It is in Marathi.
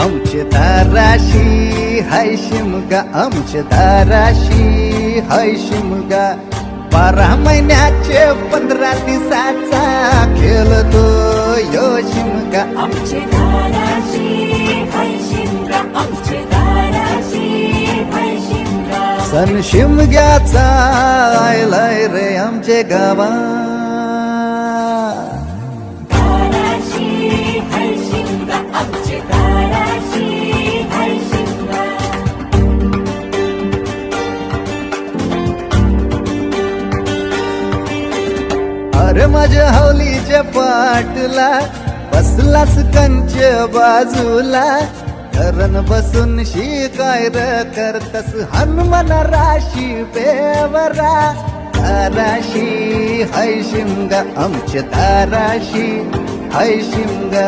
आमचे दाराशी हाय शिमगा, आमचे दाराशी हाय शिमगा. 12 महिन्याचे 15 दिवसाचा खेळतो यो शिमगा. आमचे दाराशी हाय शिमगा, आमचे दाराशी हाय शिमगा. सण शिमग्याचा आयलाय रे आमचे गावा. दाराशी हाय शिमगा, आमचे दाराशी हाय शिमगा. अरे माझ्या हौलीच्या पाटला बसलास कंच बाजूला. धरण बसून शिकाय र करतस हनुमान राशी पेवरा. दाराशी हाय शिमगा, आमच्या दाराशी हाय शिमगा.